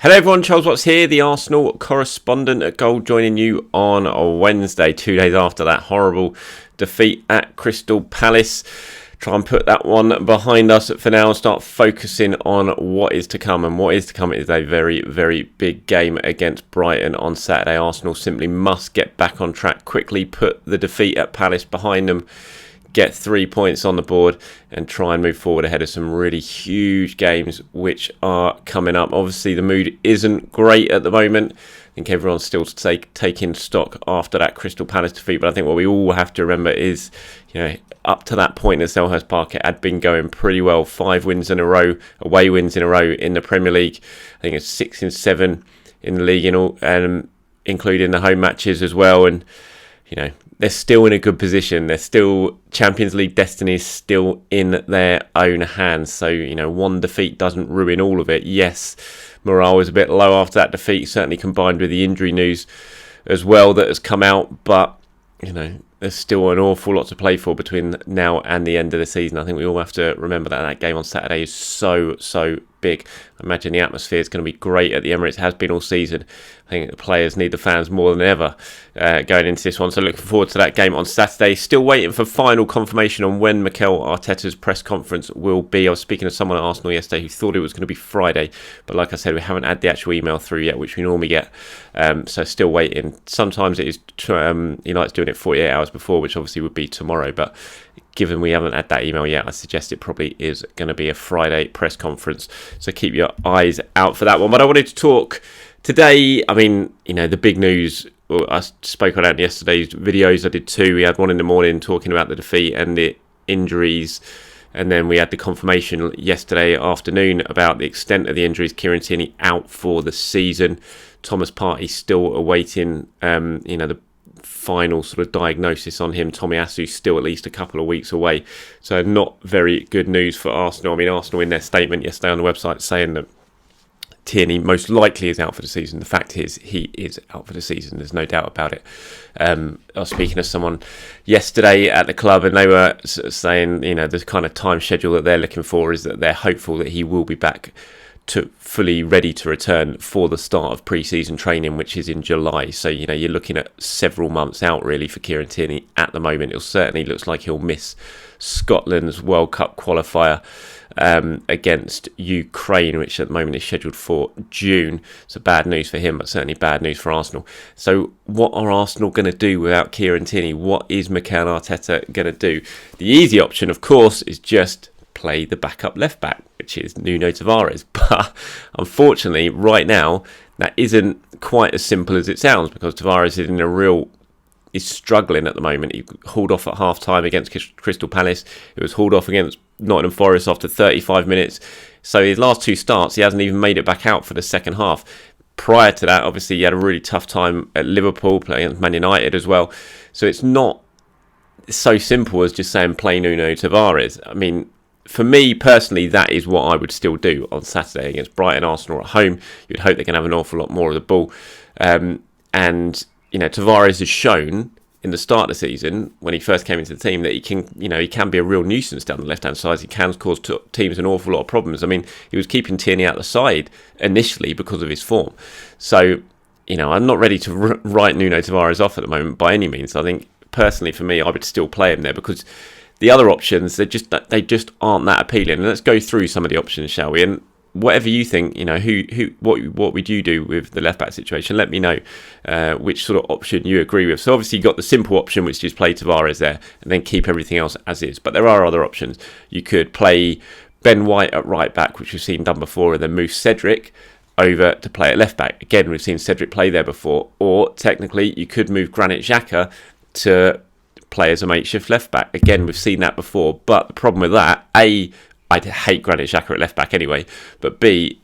Hello everyone, Charles Watts here, the Arsenal correspondent at Goal, joining you on a Wednesday, 2 days after that horrible defeat at Crystal Palace. Try and put that one behind us for now and start focusing on what is to come. And what is to come is a very, very big game against Brighton on Saturday. Arsenal simply must get back on track quickly, put the defeat at Palace behind them, get 3 points on the board and try and move forward ahead of some really huge games which are coming up. Obviously the mood isn't great at the moment. I think everyone's still taking stock after that Crystal Palace defeat, but I think what we all have to remember is, up to that point at Selhurst Park, it had been going pretty well. 5 wins in a row, away wins in a row in the Premier League. I think it's 6 and 7 in the league, including the home matches as well. And they're still in a good position. They're still, Champions League destiny is still in their own hands. So, one defeat doesn't ruin all of it. Yes, morale was a bit low after that defeat, certainly combined with the injury news as well that has come out. But, there's still an awful lot to play for between now and the end of the season. I think we all have to remember that game on Saturday is so big. I imagine the atmosphere is going to be great at the Emirates. It has been all season. I think the players need the fans more than ever going into this one. So looking forward to that game on Saturday. Still waiting for final confirmation on when Mikel Arteta's press conference will be. I was speaking to someone at Arsenal yesterday who thought it was going to be Friday. But like I said, we haven't had the actual email through yet, which we normally get. So still waiting. Sometimes it is, he likes doing it 48 hours before, which obviously would be tomorrow. But given we haven't had that email yet, I suggest it probably is going to be a Friday press conference. So keep your eyes out for that one. But I wanted to talk today, the big news, I spoke on it in yesterday's videos. I did 2. We had one in the morning talking about the defeat and the injuries. And then we had the confirmation yesterday afternoon about the extent of the injuries. Kieran Tierney out for the season. Thomas Partey still awaiting, the final sort of diagnosis on him. Tomiyasu still at least a couple of weeks away. So not very good news for Arsenal. Arsenal in their statement yesterday on the website saying that Tierney most likely is out for the season. The fact is he is out for the season. There's no doubt about it. I was speaking to someone yesterday at the club and they were saying, the kind of time schedule that they're looking for is that they're hopeful that he will be back to fully ready to return for the start of pre-season training, which is in July. So, you're looking at several months out really for Kieran Tierney at the moment. It certainly looks like he'll miss Scotland's World Cup qualifier against Ukraine, which at the moment is scheduled for June. So bad news for him, but certainly bad news for Arsenal. So what are Arsenal going to do without Kieran Tierney? What is Mikel Arteta going to do? The easy option, of course, is just play the backup left back, which is Nuno Tavares. But unfortunately, right now, that isn't quite as simple as it sounds because Tavares is struggling at the moment. He hauled off at half-time against Crystal Palace. It was hauled off against Nottingham Forest after 35 minutes. So his last 2 starts, he hasn't even made it back out for the second half. Prior to that, obviously, he had a really tough time at Liverpool, playing against Man United as well. So it's not so simple as just saying play Nuno Tavares. For me personally, that is what I would still do on Saturday against Brighton. Arsenal at home. You'd hope they can have an awful lot more of the ball. Tavares has shown in the start of the season when he first came into the team that he can be a real nuisance down the left-hand side. He can cause teams an awful lot of problems. He was keeping Tierney out the side initially because of his form. So, I'm not ready to write Nuno Tavares off at the moment by any means. I think personally for me, I would still play him there because the other options, they just aren't that appealing. And let's go through some of the options, shall we? And whatever you think, what would you do with the left back situation? Let me know which sort of option you agree with. So obviously you've got the simple option, which is play Tavares there and then keep everything else as is. But there are other options. You could play Ben White at right back, which we've seen done before, and then move Cedric over to play at left back. Again, we've seen Cedric play there before. Or technically, you could move Granit Xhaka to play as a makeshift left back. Again, we've seen that before. But the problem with that, A, I'd hate Granit Xhaka at left back anyway. But B,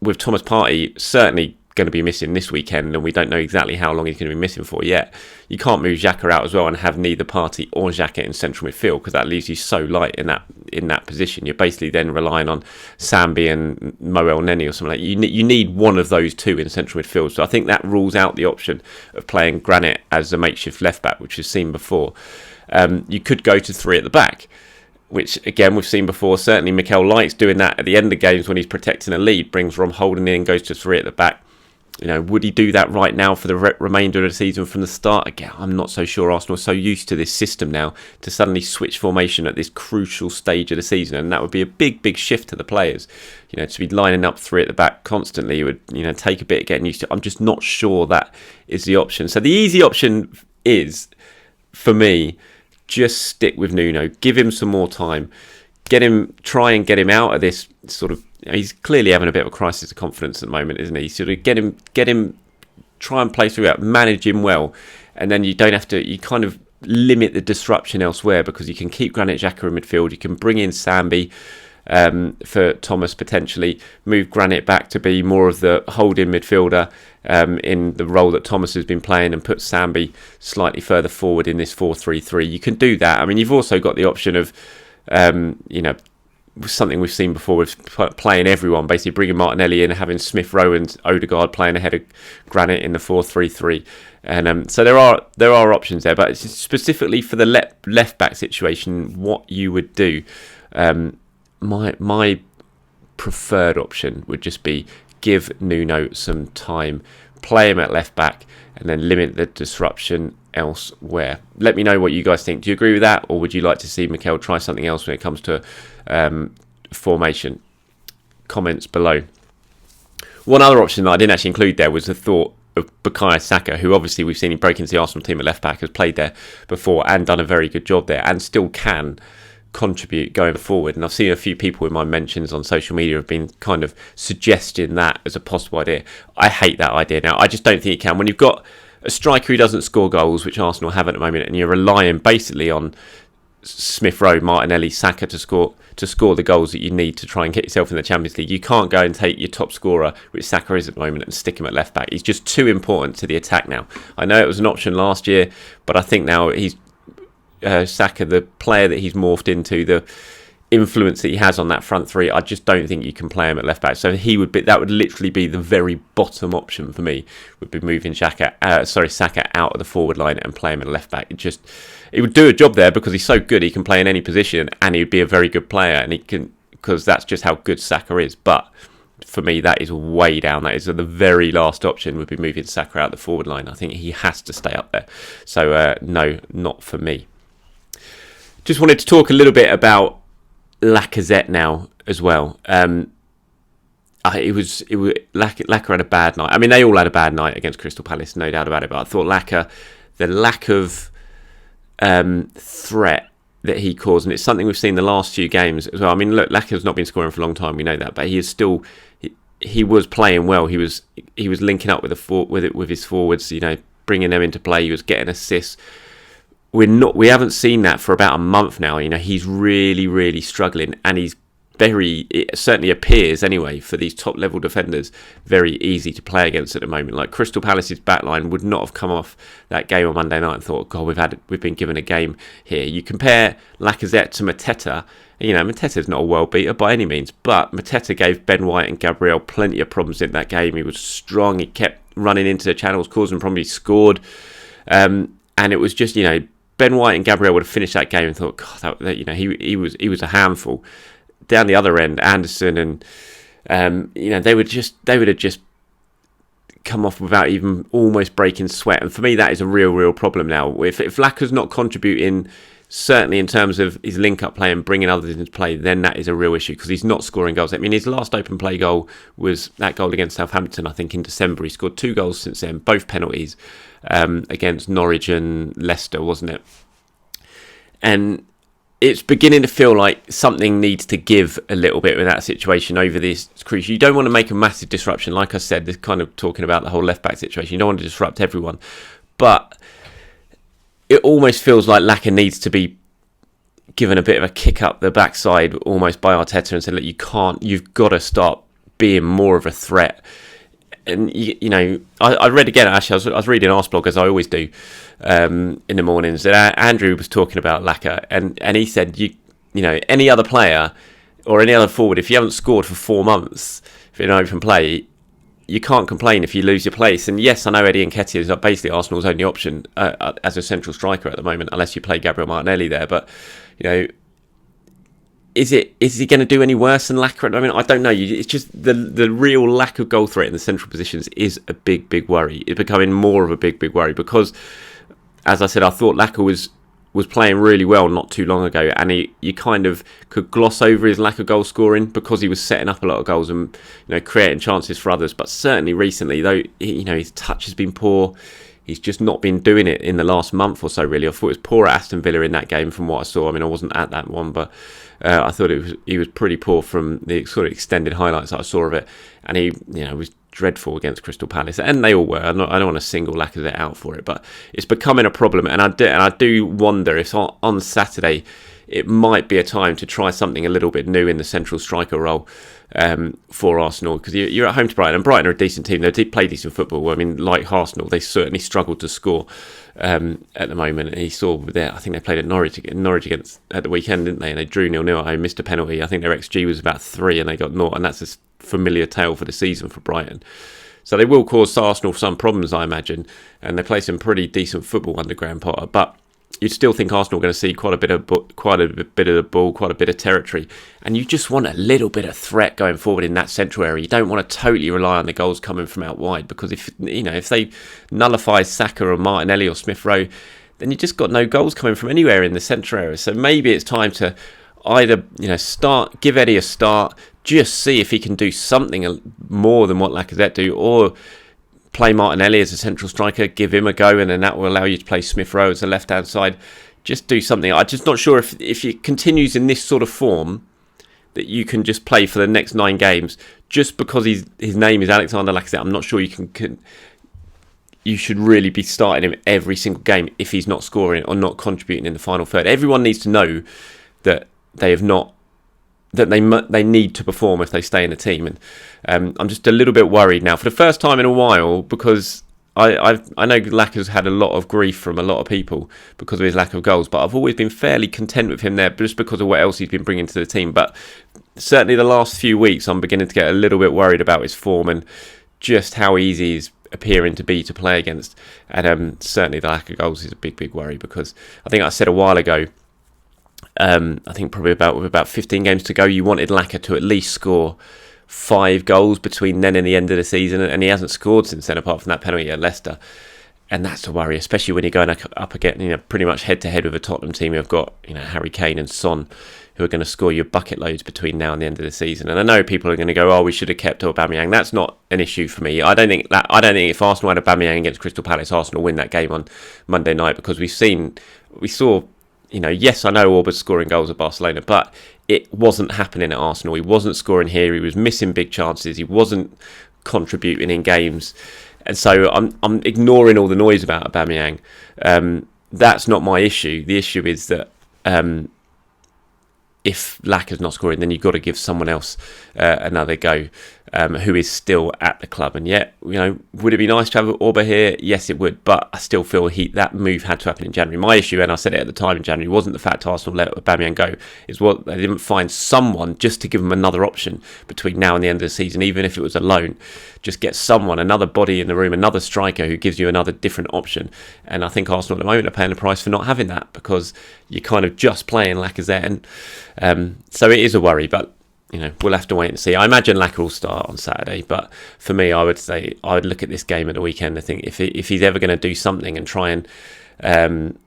with Thomas Partey certainly going to be missing this weekend, and we don't know exactly how long he's going to be missing for yet. You can't move Xhaka out as well and have neither Partey or Xhaka in central midfield because that leaves you so light in that position. You're basically then relying on Sambi and Mo Elneny or something like that. You need one of those two in central midfield. So I think that rules out the option of playing Granit as a makeshift left back, which we've seen before. You could go to 3 at the back, which again we've seen before. Certainly Mikel likes doing that at the end of games when he's protecting a lead, brings Rom Holding in, goes to 3 at the back. Would he do that right now for the remainder of the season from the start? Again, I'm not so sure. Arsenal are so used to this system now to suddenly switch formation at this crucial stage of the season, and that would be a big shift to the players. To be lining up 3 at the back constantly, it would take a bit of getting used to. I'm just not sure that is the option. So the easy option is, for me, just stick with Nuno, give him some more time, try and get him out of this sort of. He's clearly having a bit of a crisis of confidence at the moment, isn't he? Sort of get him, try and play through that, manage him well, and then you don't have to. You kind of limit the disruption elsewhere because you can keep Granit Xhaka in midfield. You can bring in Sambi for Thomas potentially, move Granit back to be more of the holding midfielder in the role that Thomas has been playing, and put Sambi slightly further forward in this 4-3-3. You can do that. I mean, you've also got the option of something we've seen before with playing everyone, basically bringing Martinelli in, having Smith Rowe and Odegaard playing ahead of Granit in the 4-3-3, and so there are options there. But it's specifically for the left back situation, what you would do, my preferred option would just be give Nuno some time, play him at left back, and then limit the disruption elsewhere. Let me know what you guys think. Do you agree with that, or would you like to see Mikel try something else when it comes to formation? Comments below. One other option that I didn't actually include there was the thought of Bukayo Saka, who obviously we've seen him break into the Arsenal team at left back, has played there before and done a very good job there, and still can contribute going forward. And I've seen a few people in my mentions on social media have been kind of suggesting that as a possible idea. I hate that idea now. I just don't think it can. When you've got a striker who doesn't score goals, which Arsenal have at the moment, and you're relying basically on Smith Rowe, Martinelli, Saka to score the goals that you need to try and get yourself in the Champions League, you can't go and take your top scorer, which Saka is at the moment, and stick him at left back. He's just too important to the attack now. I know it was an option last year, but I think now he's Saka, the player that he's morphed into, the influence that he has on that front three, I just don't think you can play him at left back. So that would literally be the very bottom option for me, would be moving Saka out of the forward line and play him at left back. It would do a job there because he's so good, he can play in any position, and he'd be a very good player, and he can, because that's just how good Saka is. But for me, that is way down. That is the very last option, would be moving Saka out the forward line. I think he has to stay up there. So no, not for me. Just wanted to talk a little bit about Lacazette now as well. Lacazette had a bad night. I mean, they all had a bad night against Crystal Palace, no doubt about it. But I thought the lack of threat that he caused, and it's something we've seen the last few games as well. I mean, look, Lacazette's not been scoring for a long time, we know that, but he is still he was playing well. He was linking up with his forwards, bringing them into play. He was getting assists. We haven't seen that for about a month now. He's really struggling, and it certainly appears anyway, for these top level defenders, very easy to play against at the moment. Like Crystal Palace's backline would not have come off that game on Monday night and thought, God, we've been given a game here. You compare Lacazette to Mateta. Mateta's not a world beater by any means, but Mateta gave Ben White and Gabriel plenty of problems in that game. He was strong. He kept running into the channels, causing problems. He scored, and it was just Ben White and Gabriel would have finished that game and thought, God, he was a handful. Down the other end, Anderson and they would have just come off without even almost breaking sweat. And for me, that is a real problem now. If Lacazzette's not contributing, certainly in terms of his link-up play and bringing others into play, then that is a real issue because he's not scoring goals. I mean, his last open play goal was that goal against Southampton, I think, in December. He scored 2 goals since then, both penalties, against Norwich and Leicester, wasn't it? And it's beginning to feel like something needs to give a little bit with that situation over this cruise. You don't want to make a massive disruption. Like I said, this kind of talking about the whole left-back situation. You don't want to disrupt everyone. But it almost feels like Lacazette needs to be given a bit of a kick up the backside almost by Arteta and said, look, you've got to start being more of a threat. And, I read again, actually, I was reading Arseblog, as I always do, in the mornings, that Andrew was talking about Lacazette, and he said, any other player or any other forward, if you haven't scored for 4 months in an open play, you can't complain if you lose your place. And yes, I know Eddie Nketiah is basically Arsenal's only option as a central striker at the moment, unless you play Gabriel Martinelli there, but, is he going to do any worse than Lacazette? I mean, I don't know. It's just the real lack of goal threat in the central positions is a big worry. It's becoming more of a big worry because, as I said, I thought Lacazette was playing really well not too long ago, and you kind of could gloss over his lack of goal scoring because he was setting up a lot of goals and creating chances for others. But certainly recently, though, his touch has been poor. He's just not been doing it in the last month or so, really. I thought it was poor at Aston Villa in that game from what I saw. I mean, I wasn't at that one, but I thought he was pretty poor from the sort of extended highlights that I saw of it. And he was dreadful against Crystal Palace, and they all were. I don't want to single Lacazette out for it, but it's becoming a problem. And I do wonder if on Saturday it might be a time to try something a little bit new in the central striker role for Arsenal, because you're at home to Brighton, and Brighton are a decent team. They play decent football. I mean, like Arsenal, they certainly struggled to score at the moment. And he saw there, I think they played at Norwich against at the weekend, didn't they? And they drew 0-0 at home, missed a penalty. I think their XG was about 3, and they got 0, and that's a familiar tale for the season for Brighton. So they will cause Arsenal some problems, I imagine, and they play some pretty decent football under Graham Potter. But you'd still think Arsenal are going to see quite a bit of the ball, quite a bit of territory, and you just want a little bit of threat going forward in that central area. You don't want to totally rely on the goals coming from out wide, because if they nullify Xhaka or Martinelli or Smith Rowe, then you just got no goals coming from anywhere in the central area. So maybe it's time to either give Eddie a start, just see if he can do something more than what Lacazette do, or play Martinelli as a central striker, give him a go, and then that will allow you to play Smith Rowe as the left-hand side. Just do something. I'm just not sure if he continues in this sort of form that you can just play for the next 9 games just because his name is Alexandre Lacazette. I'm not sure you should really be starting him every single game if he's not scoring or not contributing in the final third. Everyone needs to know that they need to perform if they stay in the team, and I'm just a little bit worried now for the first time in a while, because I know Lacazette's had a lot of grief from a lot of people because of his lack of goals, but I've always been fairly content with him there just because of what else he's been bringing to the team. But certainly the last few weeks I'm beginning to get a little bit worried about his form and just how easy he's appearing to be to play against, and certainly the lack of goals is a big worry, because I think I said a while ago, I think probably with about 15 games to go, you wanted Lacazette to at least score 5 goals between then and the end of the season, and he hasn't scored since then, apart from that penalty at Leicester. And that's a worry, especially when you're going up again, pretty much head to head with a Tottenham team who've got Harry Kane and Son, who are going to score you bucket loads between now and the end of the season. And I know people are going to go, "Oh, we should have kept Aubameyang." That's not an issue for me. I don't think if Arsenal had Aubameyang against Crystal Palace, Arsenal win that game on Monday night, because we saw. Yes, I know Orba's scoring goals at Barcelona, but it wasn't happening at Arsenal. He wasn't scoring here. He was missing big chances. He wasn't contributing in games. And so I'm ignoring all the noise about Aubameyang. That's not my issue. The issue is that if Lacazette's not scoring, then you've got to give someone else another go, who is still at the club. And yet, would it be nice to have Orba here? Yes, it would. But I still feel that move had to happen in January. My issue, and I said it at the time in January, wasn't the fact Arsenal let Aubameyang go. It's what they didn't find someone just to give them another option between now and the end of the season, even if it was a loan. Just get someone, another body in the room, another striker who gives you another different option. And I think Arsenal at the moment are paying the price for not having that, because you're kind of just playing Lacazette. And so it is a worry, but we'll have to wait and see. I imagine Lacazette will start on Saturday, but for me, I would say I would look at this game at the weekend. I think if he's ever going to do something and try and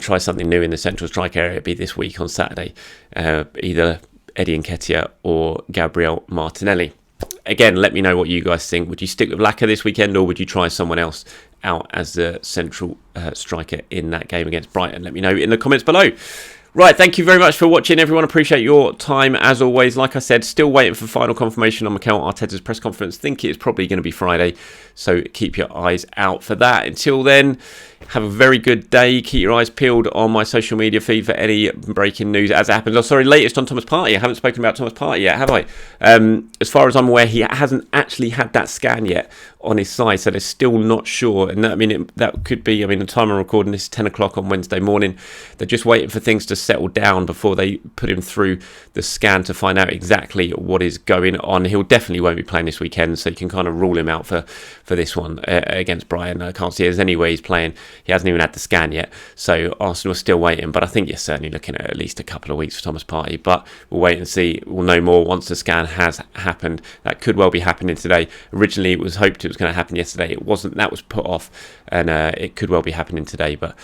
try something new in the central strike area, it'd be this week on Saturday, either Eddie Nketiah or Gabriel Martinelli. Again, let me know what you guys think. Would you stick with Lacazette this weekend, or would you try someone else out as the central striker in that game against Brighton? Let me know in the comments below. Right, thank you very much for watching, everyone. Appreciate your time, as always. Like I said, still waiting for final confirmation on Mikel Arteta's press conference. Think it's probably going to be Friday, so keep your eyes out for that. Until then, have a very good day. Keep your eyes peeled on my social media feed for any breaking news as it happens. Oh, sorry, latest on Thomas Partey. I haven't spoken about Thomas Partey yet, have I? As far as I'm aware, he hasn't actually had that scan yet on his side, so they're still not sure. And that could be, the time I'm recording this is 10 o'clock on Wednesday morning. They're just waiting for things to settle down before they put him through the scan to find out exactly what is going on. He'll definitely won't be playing this weekend, so you can kind of rule him out for this one against Brighton. I can't see there's any way he's playing. he hasn't even had the scan yet. So Arsenal are still waiting, but I think you're certainly looking at least a couple of weeks for Thomas Partey. But we'll wait and see. We'll know more once the scan has happened. That could well be happening today. Originally, it was hoped it was going to happen yesterday. It wasn't. That was put off, and it could well be happening today. But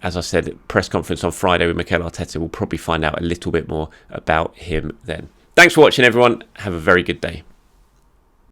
as I said, press conference on Friday with Mikel Arteta. We'll probably find out a little bit more about him then. Thanks for watching, everyone. Have a very good day.